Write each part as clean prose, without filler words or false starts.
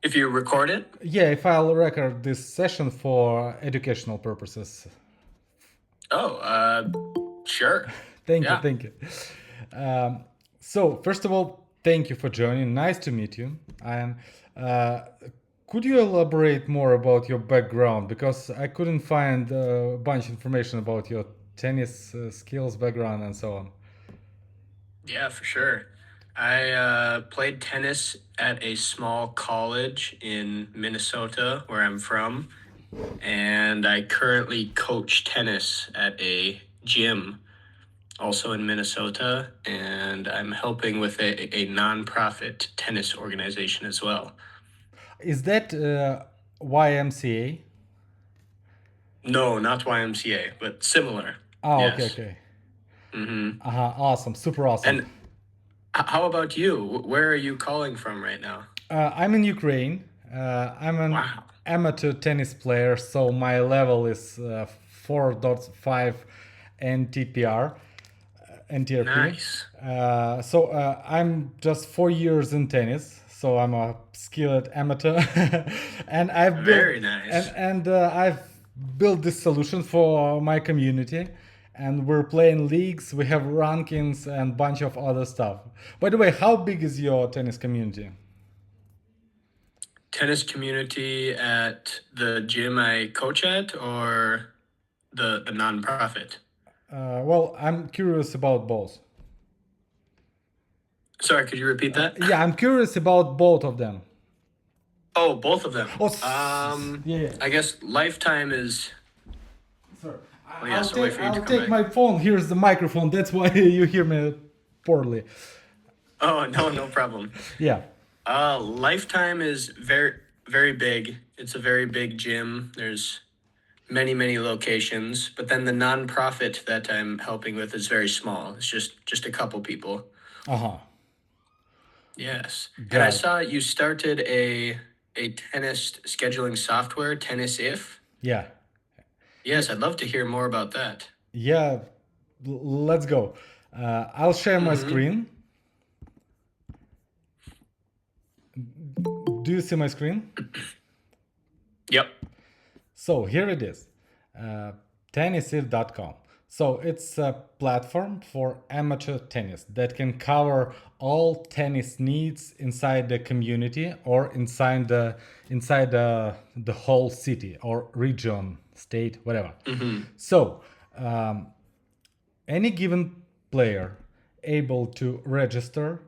If you record it? Yeah, if I'll record this session for educational purposes. Oh, sure. Thank you, Yeah. thank you. Um, so, first of all, thank you for joining. Nice to meet you. And uh, could you elaborate more about your background? Because I couldn't find a bunch of information about your tennis skills, background, and so on. Yeah, for sure. I played tennis at a small college in Minnesota, where I'm from, and I currently coach tennis at a gym also in Minnesota, and I'm helping with a nonprofit tennis organization as well. Is that YMCA? No, not YMCA, but similar. Ah, okay, Yes. okay. Mm-hmm. Awesome, super awesome. And how about you? Where are you calling from right now? I'm in Ukraine. I'm an Wow. amateur tennis player, so my level is 4.5 NTPR, NTRP. Nice. So I'm just 4 years in tennis, so I'm a skilled amateur, and I've built Very nice. I've built this solution for my community. And we're playing leagues, we have rankings and bunch of other stuff. By the way, how big is your tennis community? Tennis community at the gym I coach at or the nonprofit? Well, I'm curious about both. Sorry, could you repeat that? Yeah, I'm curious about both of them. Oh, both of them. Oh, yeah, yeah. I guess lifetime is. Sorry. Oh I'll yes, I'll wait take for you to I'll come take back. my phone. Here's the microphone. That's why you hear me poorly. Oh no, no problem. Yeah. Lifetime is very big. It's a very big gym. There's many locations, but then the nonprofit that I'm helping with is very small. It's just a couple people. Uh huh. Yes. And I Got it. saw you started a tennis scheduling software, Tennis If. Yeah. Yes, I'd love to hear more about that. Yeah. Let's go. I'll share my Mm-hmm. screen. Do you see my screen? Yep. So here it is, tennisif.com. So it's a platform for amateur tennis that can cover all tennis needs inside the community or inside the whole city or region, state, whatever. Mm-hmm. So any given player able to register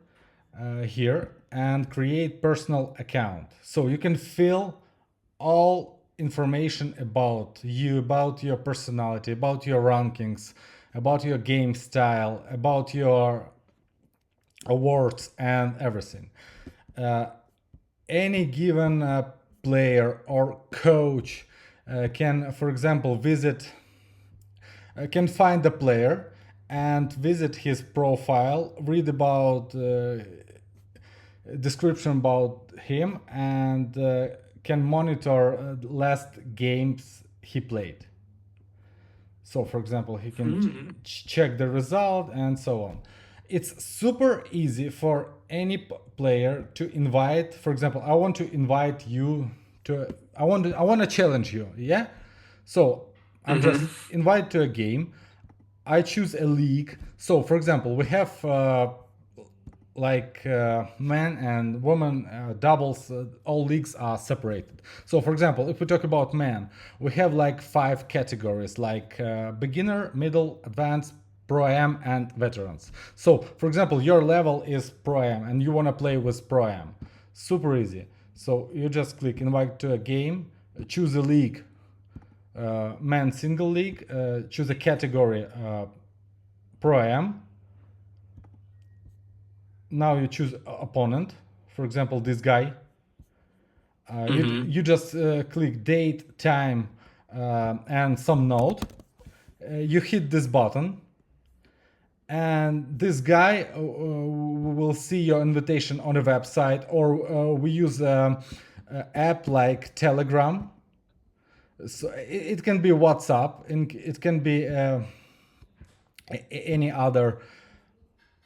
here and create personal account, so you can fill all information about you, about your personality, about your rankings, about your game style, about your awards and everything. uh, any given player or coach can, for example, can find the player and visit his profile, read about description about him, and can monitor last games he played. So, for example, he can Mm-hmm. check the result and so on. It's super easy for any player to invite. For example, I want to invite you to. I want to challenge you. Yeah. So I'm just Mm-hmm. invite to a game. I choose a league. So, for example, we have like men and women doubles, all leagues are separated. So for example, if we talk about men, we have like 5 categories, like beginner, middle, advanced, pro am, and veterans. So for example, your level is pro am and you want to play with pro am. Super easy. So you just click invite to a game, choose a league, man single league, choose a category, pro am. Now you choose opponent, for example this guy. Mm-hmm. You just click date, time, and some note. You hit this button, and this guy will see your invitation on a website, or we use a app like Telegram. So it can be WhatsApp, and it can be any other.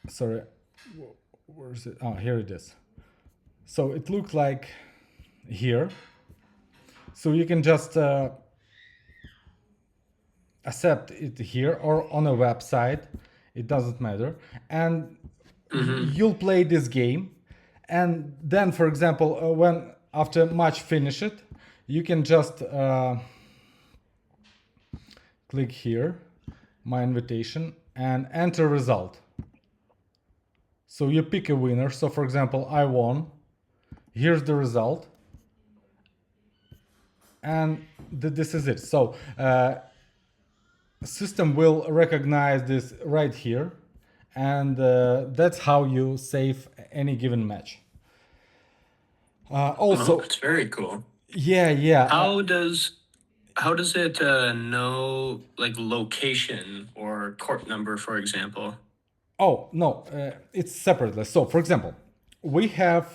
Sorry, where is it? Oh, here it is. So it looks like here. So you can just accept it here or on a website. It doesn't matter. And you'll play this game. And then, for example, when after match finish it, you can just click here, my invitation, and enter result. So you pick a winner. So for example, I won. Here's the result. And this is it. So system will recognize this right here. And that's how you save any given match. Also, it's very cool. yeah. How does it know like location or court number, for example? Oh, no, it's separately. So, for example, we have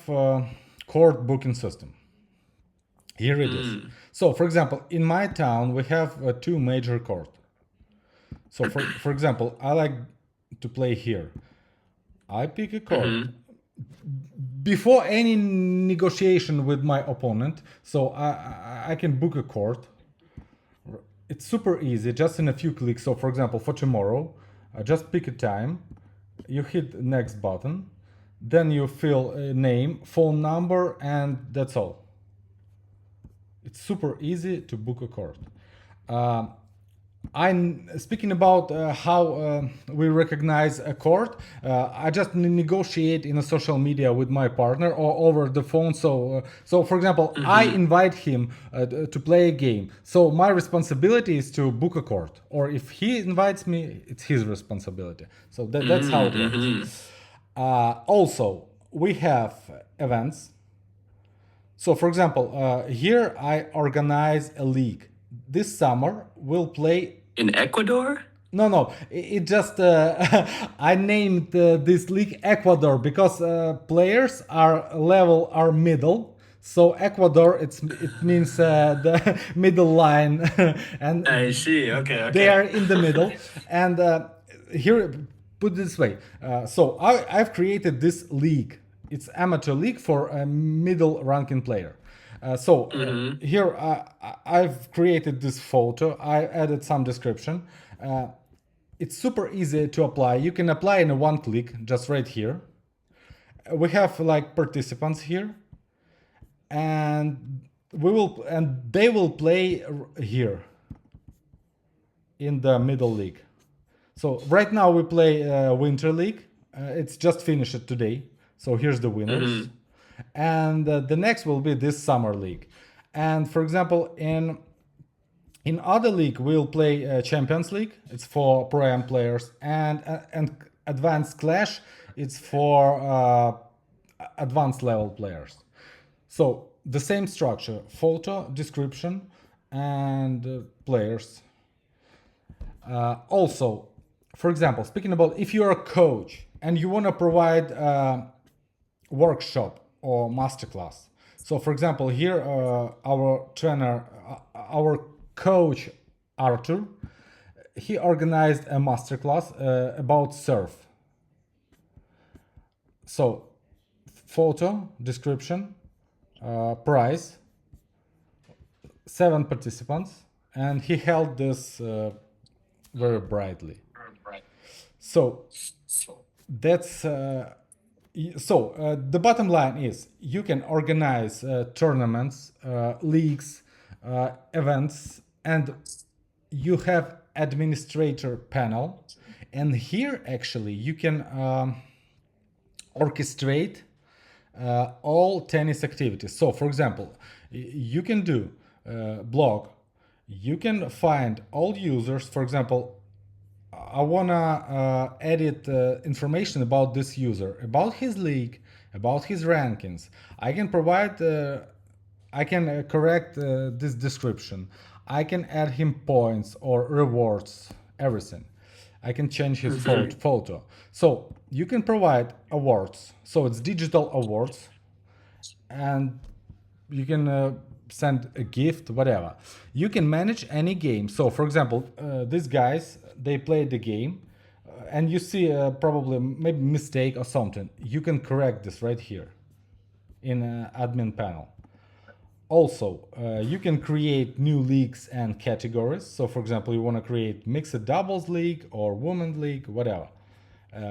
court booking system. Here it is. So, for example, in my town, we have two major court. So, for example, I like to play here. I pick a court. Before any negotiation with my opponent, so I can book a court. It's super easy, just in a few clicks. So, for example, for tomorrow, just pick a time. You hit next button, then you fill a name, phone number, and that's all. It's super easy to book a court. I'm speaking about how we recognize a court. I just negotiate in a social media with my partner or over the phone. So for example, I invite him to play a game. So my responsibility is to book a court. Or if he invites me, it's his responsibility. So that's how it works. Also, we have events. So for example, here I organize a league. This summer we'll play in Ecuador. No, it just I named this league Ecuador because players are middle. So Ecuador, it means the middle line, and I see. Okay. they are in the middle. And here, put it this way. So I've created this league. It's amateur league for a middle ranking player. Here I've created this photo. I added some description. It's super easy to apply. You can apply in a one click, just right here. We have like participants here, and they will play here in the middle league. So right now we play Winter League. It's just finished today. So here's the winners. And the next will be this Summer League. And for example, in other league, we'll play Champions League. It's for Pro-Am players. And Advanced Clash, it's for advanced level players. So the same structure, photo, description, and players. Also, for example, speaking about if you're a coach and you want to provide a workshop or masterclass. So for example, here our trainer, our coach Arthur, he organized a masterclass about surf. So photo, description, prize, 7 participants, and he held this very brightly. So that's the bottom line is you can organize tournaments, leagues, events, and you have administrator panel. And here actually you can orchestrate all tennis activities. So for example, you can do blog. You can find all users. For example, I wanna edit information about this user, about his league, about his rankings. I can provide, I can correct this description. I can add him points or rewards, everything. I can change his photo. So you can provide awards. So it's digital awards, and you can send a gift, whatever. You can manage any game. So for example, these guys, they played the game, and you see probably maybe mistake or something. You can correct this right here in admin panel. Also, you can create new leagues and categories. So, for example, you want to create mixed doubles league or women's league, whatever,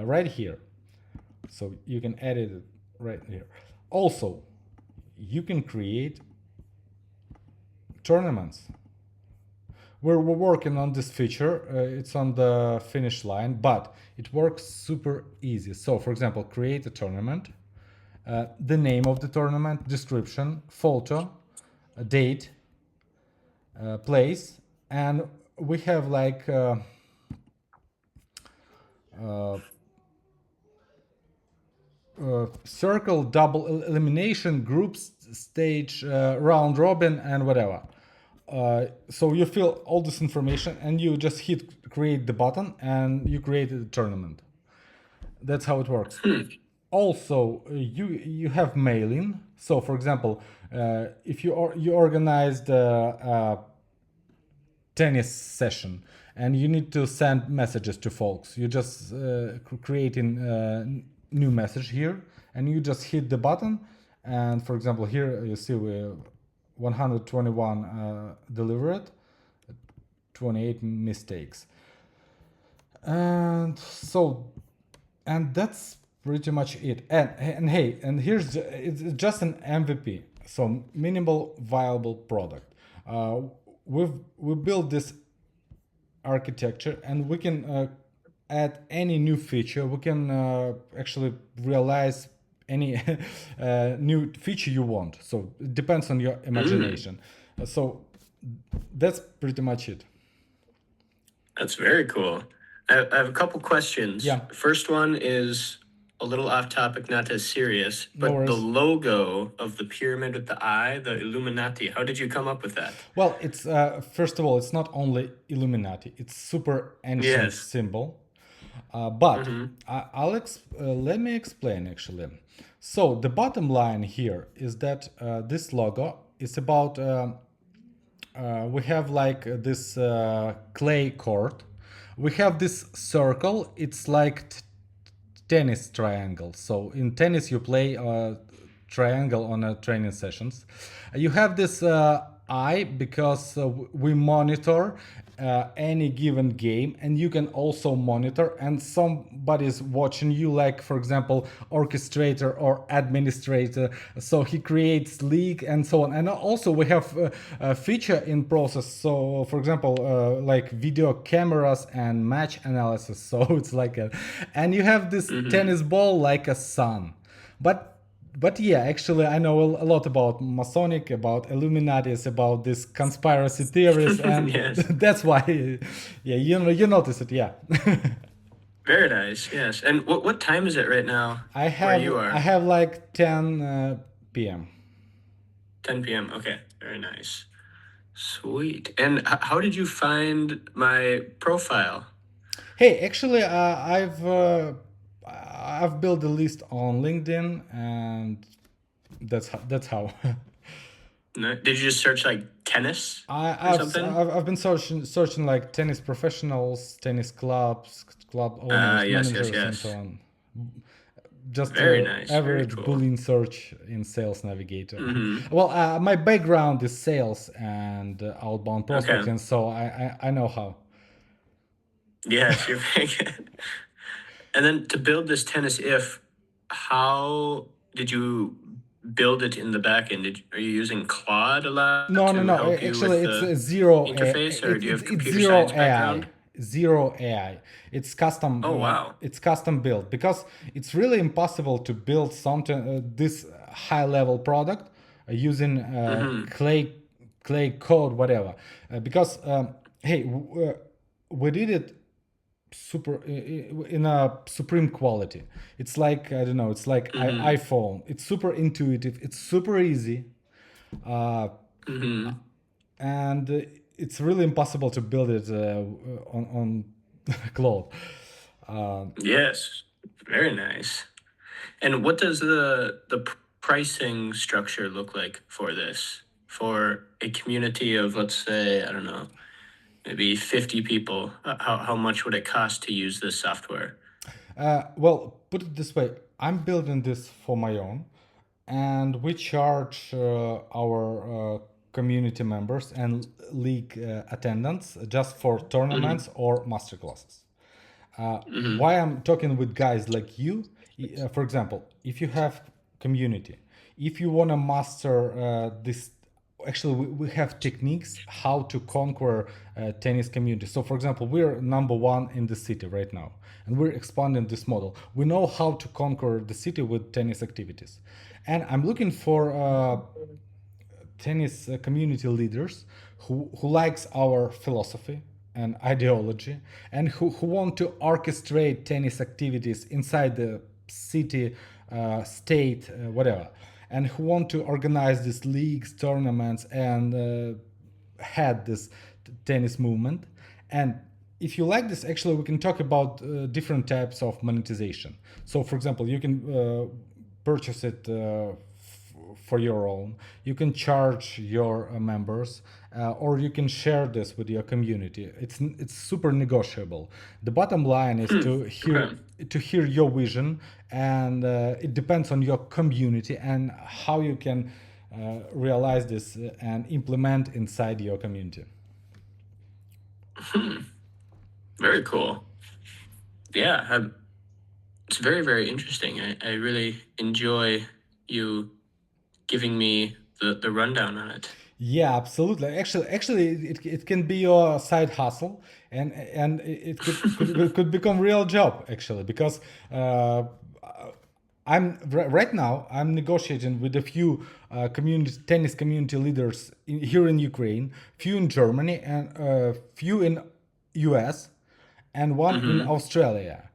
right here. So you can edit it right here. Also, you can create tournaments. We're working on this feature. It's on the finish line, but it works super easy. So, for example, create a tournament, the name of the tournament, description, photo, a date, place, and we have like uh, circle, double elimination, groups, stage, round robin, and whatever. So you fill all this information and you just hit create the button and you created a tournament. That's how it works. Also, you have mailing. So, for example, if you organized a tennis session and you need to send messages to folks, you just create a new message here and you just hit the button. And for example, here you see we 121 delivered, 28 mistakes. And so, and that's pretty much it. And hey, and it's just an MVP, so minimal viable product. We built this architecture, and we can add any new feature. We can actually realize any new feature you want. So it depends on your imagination. So that's pretty much it. That's very cool. I have a couple questions. Yeah. First one is a little off topic, not as serious, No but the worries. logo of the pyramid with the eye, the Illuminati, how did you come up with that? Well, it's first of all, it's not only Illuminati; it's super ancient Yes. symbol. But let me explain actually. So the bottom line here is that this logo is about. We have like this clay court. We have this circle. It's like tennis triangle. So in tennis, you play triangle on training sessions. You have this eye because we monitor any given game, and you can also monitor and somebody's watching you, like for example orchestrator or administrator, so he creates league and so on. And also we have a feature in process, so for example like video cameras and match analysis. So it's like a, and you have this tennis ball like a sun. But yeah, actually, I know a lot about Masonic, about Illuminatis, about this conspiracy theories, and Yes. that's why, yeah, you notice it, yeah. Very nice. Yes. And what time is it right now? Where you are? I have like 10 p.m. 10 p.m. Okay. Very nice. Sweet. And how did you find my profile? Hey, actually, I've built a list on LinkedIn, and that's how. No, did you just search like tennis or I've something? I've been searching like tennis professionals, tennis clubs, club owners, Yes, managers, and yes. so on. Just Very nice. Very average cool. Boolean search in Sales Navigator. Mhm. Well, my background is sales and outbound Okay. prospecting, so I know how. Yes, you're very good. And then to build this tennis if, how did you build it in the backend? Are you using Claude a lot No, to help you Actually, with it's the zero. interface, or do you have It's computer zero science AI. background? Zero AI. It's custom. Oh, wow. It's custom built because it's really impossible to build something this high level product using clay code, whatever. Because hey, we did it super in a supreme quality. It's like I don't know. It's like iPhone. It's super intuitive. It's super easy. And it's really impossible to build it on Claude. Yes, very nice. And what does the pricing structure look like for this? For a community of, let's say, I don't know, maybe 50 people, how much would it cost to use this software? Well, put it this way: I'm building this for my own. and we charge our community members and league attendants just for Mm-hmm. tournaments or masterclasses. Mm-hmm. Why I'm talking with guys like you, for example, if you have community, if you want to master this, actually we have techniques how to conquer tennis community. So for example, we're number one in the city right now, and we're expanding this model. We know how to conquer the city with tennis activities, and I'm looking for tennis community leaders who likes our philosophy and ideology, and who want to orchestrate tennis activities inside the city, state, whatever, and who want to organize these leagues, tournaments, and head this tennis movement. And if you like this, actually, we can talk about different types of monetization. So, for example, you can purchase it for your own. You can charge your members, or you can share this with your community. It's super negotiable. The bottom line is Okay. to hear your vision, and it depends on your community and how you can realize this and implement inside your community. Very cool. Yeah, it's very, very interesting. I really enjoy you giving me the rundown on it. Yeah, absolutely. Actually, it can be your side hustle, and it could become real job actually, because right now I'm negotiating with a few community tennis community leaders here in Ukraine, few in Germany, and few in US, and one in Mm-hmm. Australia.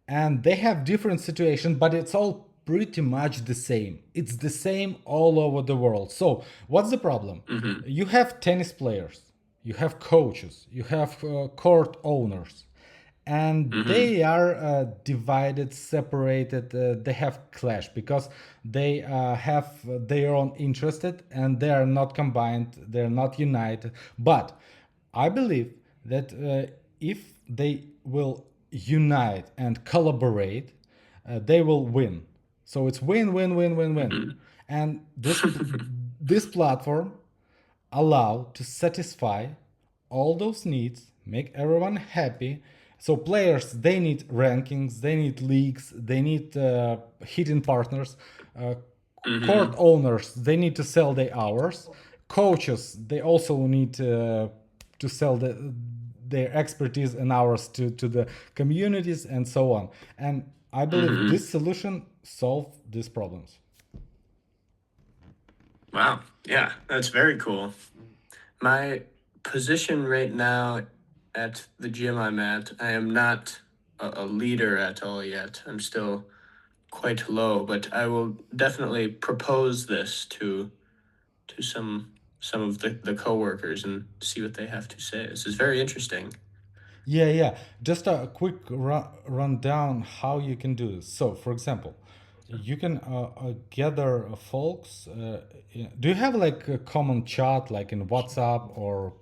And they have different situations, but it's all pretty much the same. It's the same all over the world. So, what's the problem? Mm-hmm. You have tennis players, you have coaches, you have court owners, and Mm-hmm. they are divided, separated. They have clash because they have their own interested, and they are not combined, they're not united. But I believe that if they will unite and collaborate, they will win. So it's win, win, win, win, win. And this platform allow to satisfy all those needs, make everyone happy. So players, they need rankings, they need leagues, they need hitting partners. Uh, Court Mm-hmm. owners, they need to sell their hours. Coaches, they also need to sell their expertise and hours to the communities and so on. And I believe Mm-hmm. this solution solve these problems. Wow. Yeah, that's very cool. My position right now at the gym I'm at, I am not a leader at all yet. I'm still quite low, but I will definitely propose this to some of the coworkers and see what they have to say. This is very interesting. Yeah, yeah. Just a quick rundown how you can do this. So, for example, you can gather folks. Do you have like a common chat, like in WhatsApp or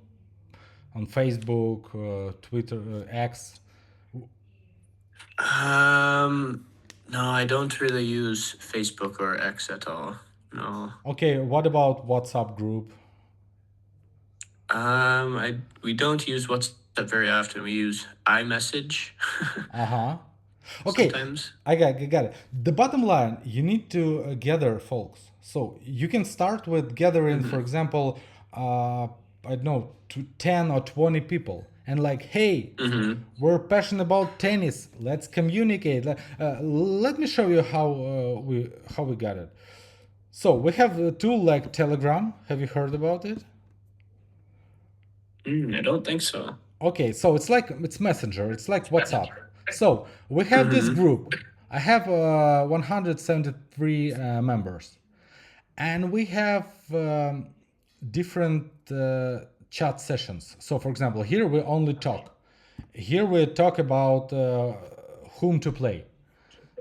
on Facebook, Twitter, X? No, I don't really use Facebook or X at all. No. Okay, what about WhatsApp group? I we don't use WhatsApp very often. We use iMessage Uh huh. Okay, sometimes. I got it. The bottom line, you need to gather folks. So you can start with gathering, for Mm-hmm. example, I don't know, to 10 or 20 people. And like, hey, Mm-hmm. we're passionate about tennis. Let's communicate. Let me show you how we got it. So we have a tool like Telegram. Have you heard about it? I don't think so. Okay, so it's Messenger. It's like WhatsApp. So we have this Mm-hmm. group. I have 173 members, and we have different chat sessions. So, for example, here we only talk. Here we talk about whom to play.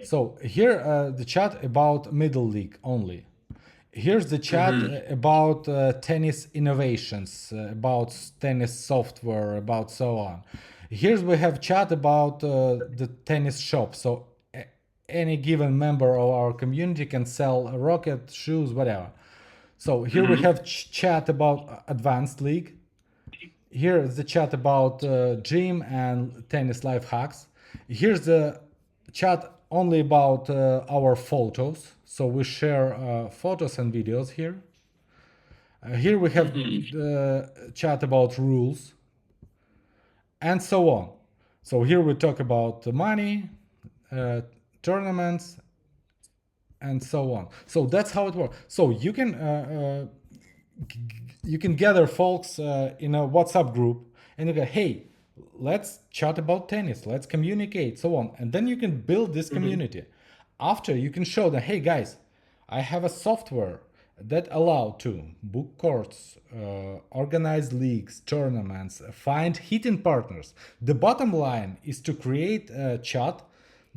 So here the chat about middle league only. Here's the chat Mm-hmm. about tennis innovations, about tennis software, about so on. Here's we have chat about the tennis shop. So any given member of our community can sell a rocket, shoes, whatever. So here we have chat about advanced league. Here is the chat about gym and tennis life hacks. Here's the chat only about our photos. So we share photos and videos here. Here we have chat about rules and so on. So here we talk about money, tournaments, and so on. So that's how it works. So you can gather folks in a WhatsApp group and you go, hey, let's chat about tennis, let's communicate, so on. And then you can build this community. After, you can show them, hey guys, I have a software that allow to book courts, organize leagues, tournaments, find hitting partners. The bottom line is to create a chat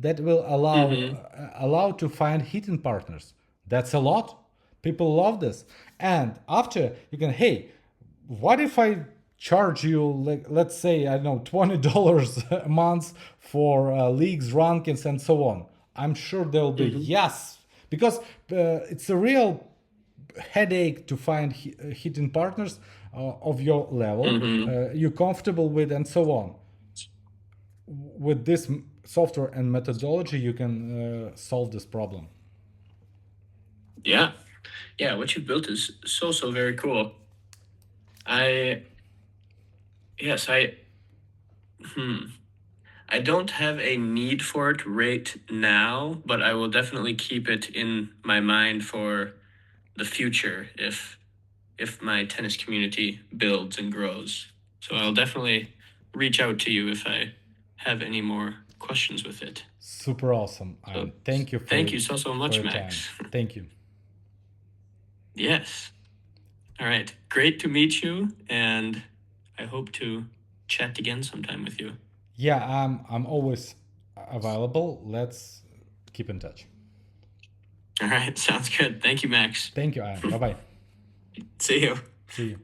that will allow to find hitting partners. That's a lot. People love this. And after, you can, hey, what if I charge you, like, let's say, I don't know, $20 a month for leagues, rankings, and so on? I'm sure there'll be yes, because it's a real headache to find hitting partners of your level, you're comfortable with, and so on. With this software and methodology, you can solve this problem. Yeah. Yeah, what you built is so very cool. I don't have a need for it right now, but I will definitely keep it in my mind for the future if my tennis community builds and grows. So I'll definitely reach out to you if I have any more questions with it. Super awesome. So, thank you. Thank you so much, Max. Thank you. Yes. All right. Great to meet you, and I hope to chat again sometime with you. Yeah, I'm always available. Let's keep in touch. All right. Sounds good. Thank you, Max. Thank you, Ian. Bye-bye. See you. See you.